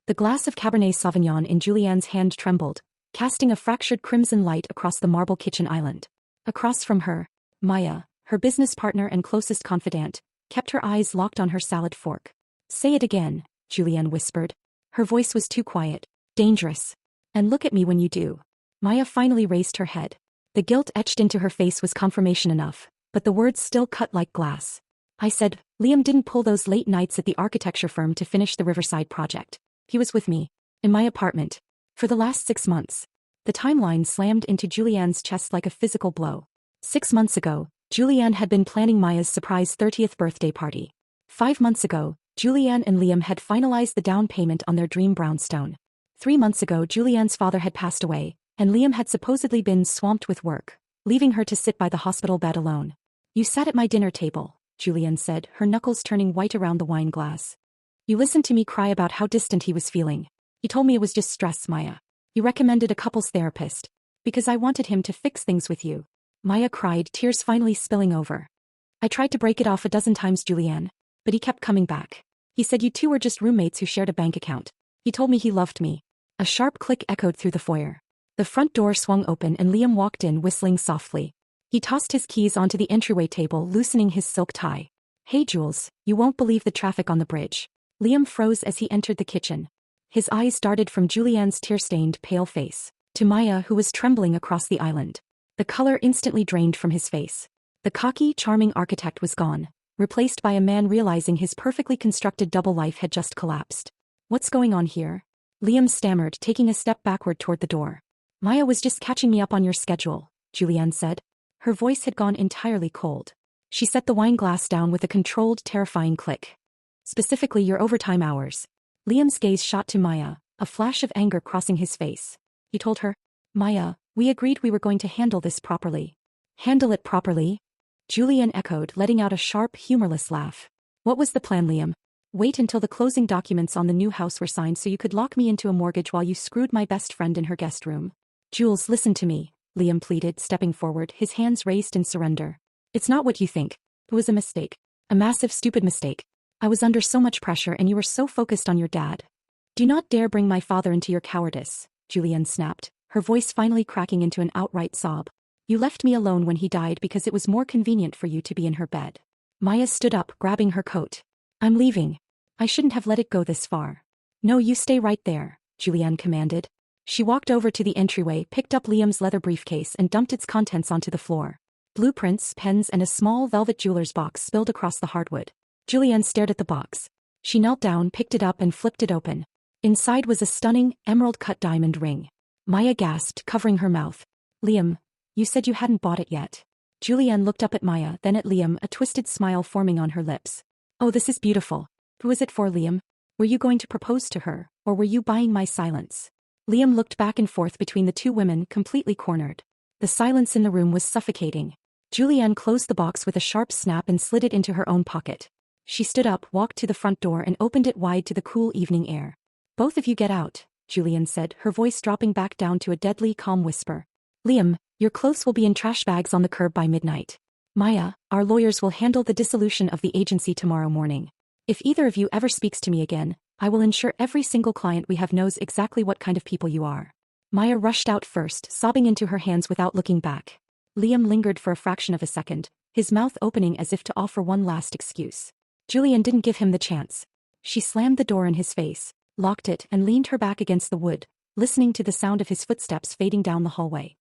The glass of Cabernet Sauvignon in Julianne's hand trembled, casting a fractured crimson light across the marble kitchen island. Across from her, Maya, her business partner and closest confidant, kept her eyes locked on her salad fork. "Say it again," Julianne whispered. Her voice was too quiet. "Dangerous. And look at me when you do." Maya finally raised her head. The guilt etched into her face was confirmation enough, but the words still cut like glass. "I said, Liam didn't pull those late nights at the architecture firm to finish the Riverside project. He was with me. In my apartment. For the last 6 months." The timeline slammed into Julianne's chest like a physical blow. 6 months ago, Julianne had been planning Maya's surprise 30th birthday party. 5 months ago, Julianne and Liam had finalized the down payment on their dream brownstone. 3 months ago, Julianne's father had passed away, and Liam had supposedly been swamped with work, leaving her to sit by the hospital bed alone. "You sat at my dinner table," Julianne said, her knuckles turning white around the wine glass. "You listened to me cry about how distant he was feeling. He told me it was just stress, Maya. You recommended a couples therapist. Because I wanted him to fix things with you." Maya cried, tears finally spilling over. "I tried to break it off a dozen times, Julianne. But he kept coming back. He said you two were just roommates who shared a bank account. He told me he loved me." A sharp click echoed through the foyer. The front door swung open and Liam walked in, whistling softly. He tossed his keys onto the entryway table, loosening his silk tie. "Hey Jules, you won't believe the traffic on the bridge." Liam froze as he entered the kitchen. His eyes darted from Julianne's tear-stained, pale face to Maya, who was trembling across the island. The color instantly drained from his face. The cocky, charming architect was gone, replaced by a man realizing his perfectly constructed double life had just collapsed. "What's going on here?" Liam stammered, taking a step backward toward the door. "Maya was just catching me up on your schedule," Julianne said. Her voice had gone entirely cold. She set the wine glass down with a controlled, terrifying click. "Specifically your overtime hours." Liam's gaze shot to Maya, a flash of anger crossing his face. He told her, "Maya, we agreed we were going to handle this properly." "Handle it properly?" Julianne echoed, letting out a sharp, humorless laugh. "What was the plan, Liam? Wait until the closing documents on the new house were signed so you could lock me into a mortgage while you screwed my best friend in her guest room?" "Jules, listen to me," Liam pleaded, stepping forward, his hands raised in surrender. "It's not what you think. It was a mistake. A massive, stupid mistake. I was under so much pressure and you were so focused on your dad. Do not dare bring my father into your cowardice," Julianne snapped, her voice finally cracking into an outright sob. "You left me alone when he died because it was more convenient for you to be in her bed." Maya stood up, grabbing her coat. "I'm leaving. I shouldn't have let it go this far." "No, you stay right there," Julianne commanded. She walked over to the entryway, picked up Liam's leather briefcase and dumped its contents onto the floor. Blueprints, pens and a small velvet jeweler's box spilled across the hardwood. Julianne stared at the box. She knelt down, picked it up and flipped it open. Inside was a stunning, emerald-cut diamond ring. Maya gasped, covering her mouth. "Liam, you said you hadn't bought it yet." Julianne looked up at Maya, then at Liam, a twisted smile forming on her lips. "Oh, this is beautiful. Who is it for, Liam? Were you going to propose to her, or were you buying my silence?" Liam looked back and forth between the two women, completely cornered. The silence in the room was suffocating. Julianne closed the box with a sharp snap and slid it into her own pocket. She stood up, walked to the front door and opened it wide to the cool evening air. "Both of you get out," Julianne said, her voice dropping back down to a deadly, calm whisper. "Liam, your clothes will be in trash bags on the curb by midnight. Maya, our lawyers will handle the dissolution of the agency tomorrow morning. If either of you ever speaks to me again, I will ensure every single client we have knows exactly what kind of people you are." Maya rushed out first, sobbing into her hands without looking back. Liam lingered for a fraction of a second, his mouth opening as if to offer one last excuse. Julianne didn't give him the chance. She slammed the door in his face, locked it and leaned her back against the wood, listening to the sound of his footsteps fading down the hallway.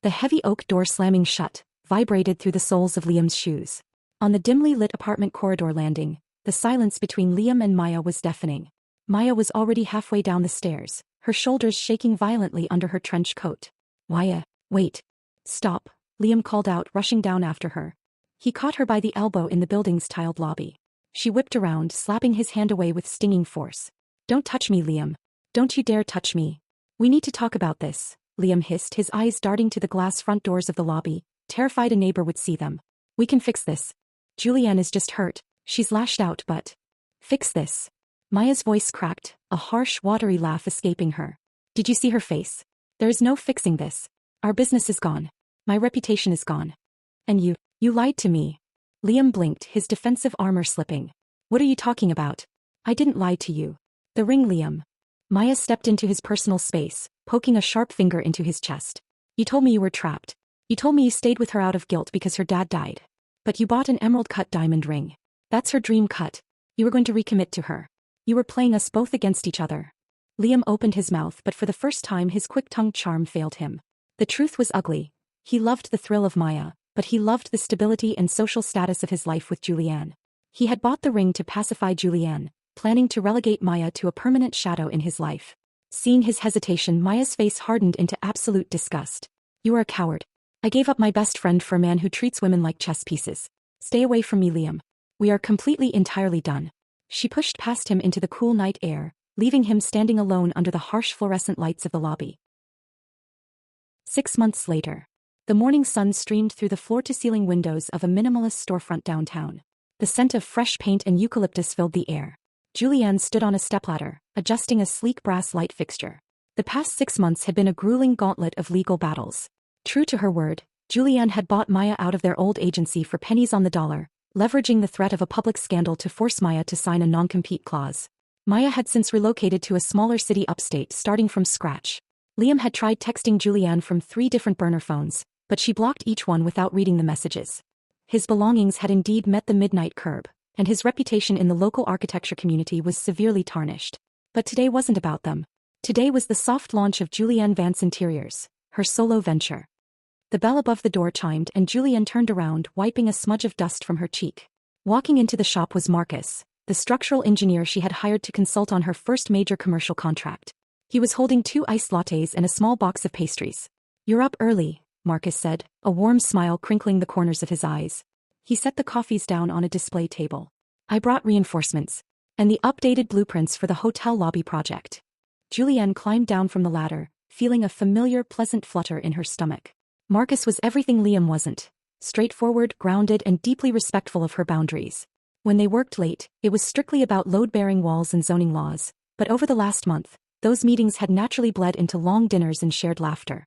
The heavy oak door slamming shut vibrated through the soles of Liam's shoes. On the dimly lit apartment corridor landing, the silence between Liam and Maya was deafening. Maya was already halfway down the stairs, her shoulders shaking violently under her trench coat. "Maya, wait. Stop," Liam called out, rushing down after her. He caught her by the elbow in the building's tiled lobby. She whipped around, slapping his hand away with stinging force. "Don't touch me, Liam. Don't you dare touch me. We need to talk about this," Liam hissed, his eyes darting to the glass front doors of the lobby, terrified a neighbor would see them. "We can fix this. Julianne is just hurt. She's lashed out, but..." "Fix this." Maya's voice cracked, a harsh, watery laugh escaping her. "Did you see her face? There is no fixing this. Our business is gone. My reputation is gone. And you lied to me." Liam blinked, his defensive armor slipping. "What are you talking about? I didn't lie to you. The ring, Liam." Maya stepped into his personal space, poking a sharp finger into his chest. You told me you were trapped. You told me you stayed with her out of guilt because her dad died. But you bought an emerald-cut diamond ring. That's her dream cut. You were going to recommit to her. You were playing us both against each other. Liam opened his mouth, but for the first time his quick-tongued charm failed him. The truth was ugly. He loved the thrill of Maya, but he loved the stability and social status of his life with Julianne. He had bought the ring to pacify Julianne, planning to relegate Maya to a permanent shadow in his life. Seeing his hesitation, Maya's face hardened into absolute disgust. You are a coward. I gave up my best friend for a man who treats women like chess pieces. Stay away from me, Liam. We are entirely done. She pushed past him into the cool night air, leaving him standing alone under the harsh fluorescent lights of the lobby. 6 months later. The morning sun streamed through the floor-to-ceiling windows of a minimalist storefront downtown. The scent of fresh paint and eucalyptus filled the air. Julianne stood on a stepladder, adjusting a sleek brass light fixture. The past 6 months had been a grueling gauntlet of legal battles. True to her word, Julianne had bought Maya out of their old agency for pennies on the dollar, leveraging the threat of a public scandal to force Maya to sign a non-compete clause. Maya had since relocated to a smaller city upstate, starting from scratch. Liam had tried texting Julianne from 3 different burner phones, but she blocked each one without reading the messages. His belongings had indeed met the midnight curb, and his reputation in the local architecture community was severely tarnished. But today wasn't about them. Today was the soft launch of Julianne Vance Interiors, her solo venture. The bell above the door chimed and Julianne turned around, wiping a smudge of dust from her cheek. Walking into the shop was Marcus, the structural engineer she had hired to consult on her first major commercial contract. He was holding 2 iced lattes and a small box of pastries. You're up early, Marcus said, a warm smile crinkling the corners of his eyes. He set the coffees down on a display table. I brought reinforcements. And the updated blueprints for the hotel lobby project. Julianne climbed down from the ladder, feeling a familiar pleasant flutter in her stomach. Marcus was everything Liam wasn't. Straightforward, grounded, and deeply respectful of her boundaries. When they worked late, it was strictly about load-bearing walls and zoning laws, but over the last month, those meetings had naturally bled into long dinners and shared laughter.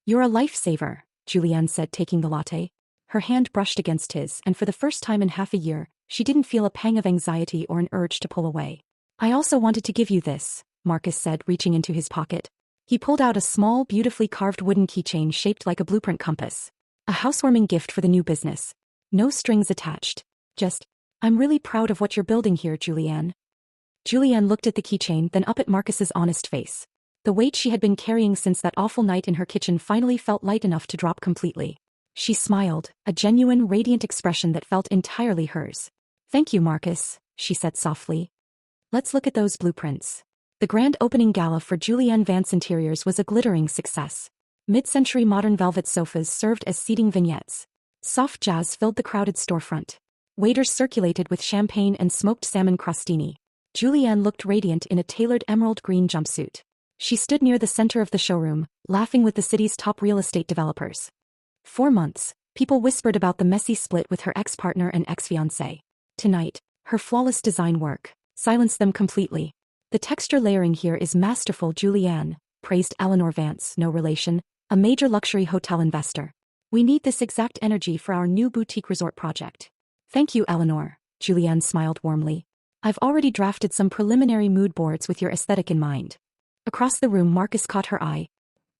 You're a lifesaver, Julianne said, taking the latte. Her hand brushed against his, and for the first time in half a year, she didn't feel a pang of anxiety or an urge to pull away. I also wanted to give you this, Marcus said, reaching into his pocket. He pulled out a small, beautifully carved wooden keychain shaped like a blueprint compass. A housewarming gift for the new business. No strings attached. Just, I'm really proud of what you're building here, Julianne. Julianne looked at the keychain, then up at Marcus's honest face. The weight she had been carrying since that awful night in her kitchen finally felt light enough to drop completely. She smiled, a genuine, radiant expression that felt entirely hers. Thank you, Marcus, she said softly. Let's look at those blueprints. The grand opening gala for Julianne Vance Interiors was a glittering success. Mid-century modern velvet sofas served as seating vignettes. Soft jazz filled the crowded storefront. Waiters circulated with champagne and smoked salmon crostini. Julianne looked radiant in a tailored emerald green jumpsuit. She stood near the center of the showroom, laughing with the city's top real estate developers. 4 months, people whispered about the messy split with her ex-partner and ex-fiancé. Tonight, her flawless design work silenced them completely. The texture layering here is masterful, Julianne, praised Eleanor Vance, no relation, a major luxury hotel investor. We need this exact energy for our new boutique resort project. Thank you, Eleanor, Julianne smiled warmly. I've already drafted some preliminary mood boards with your aesthetic in mind. Across the room, Marcus caught her eye.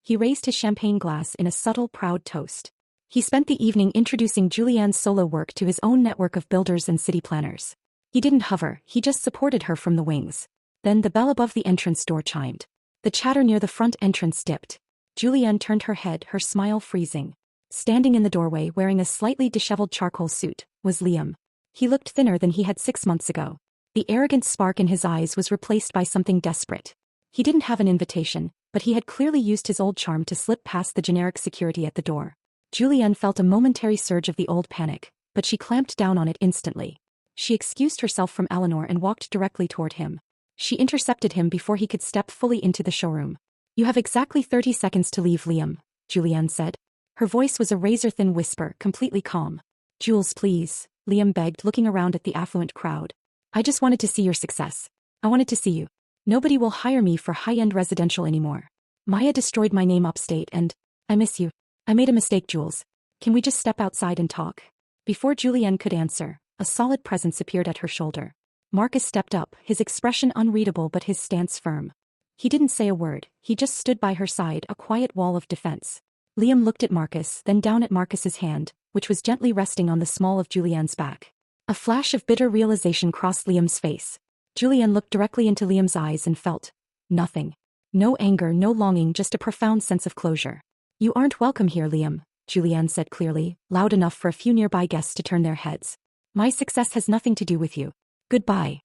He raised his champagne glass in a subtle, proud toast. He spent the evening introducing Julianne's solo work to his own network of builders and city planners. He didn't hover, he just supported her from the wings. Then the bell above the entrance door chimed. The chatter near the front entrance dipped. Julianne turned her head, her smile freezing. Standing in the doorway, wearing a slightly disheveled charcoal suit, was Liam. He looked thinner than he had 6 months ago. The arrogant spark in his eyes was replaced by something desperate. He didn't have an invitation, but he had clearly used his old charm to slip past the generic security at the door. Julianne felt a momentary surge of the old panic, but she clamped down on it instantly. She excused herself from Eleanor and walked directly toward him. She intercepted him before he could step fully into the showroom. You have exactly 30 seconds to leave, Liam, Julianne said. Her voice was a razor-thin whisper, completely calm. Jules, please, Liam begged, looking around at the affluent crowd. I just wanted to see your success. I wanted to see you. Nobody will hire me for high-end residential anymore. Maya destroyed my name upstate and I miss you. I made a mistake, Jules. Can we just step outside and talk? Before Julianne could answer, a solid presence appeared at her shoulder. Marcus stepped up, his expression unreadable but his stance firm. He didn't say a word, he just stood by her side, a quiet wall of defense. Liam looked at Marcus, then down at Marcus's hand, which was gently resting on the small of Julianne's back. A flash of bitter realization crossed Liam's face. Julianne looked directly into Liam's eyes and felt nothing. No anger, no longing, just a profound sense of closure. "You aren't welcome here, Liam," Julianne said clearly, loud enough for a few nearby guests to turn their heads. "My success has nothing to do with you. Goodbye."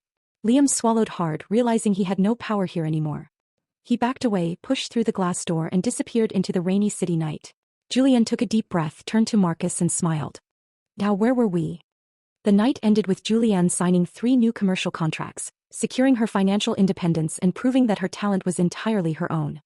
Liam swallowed hard, realizing he had no power here anymore. He backed away, pushed through the glass door and disappeared into the rainy city night. Julianne took a deep breath, turned to Marcus and smiled. "Now where were we?" The night ended with Julianne signing 3 new commercial contracts, securing her financial independence and proving that her talent was entirely her own.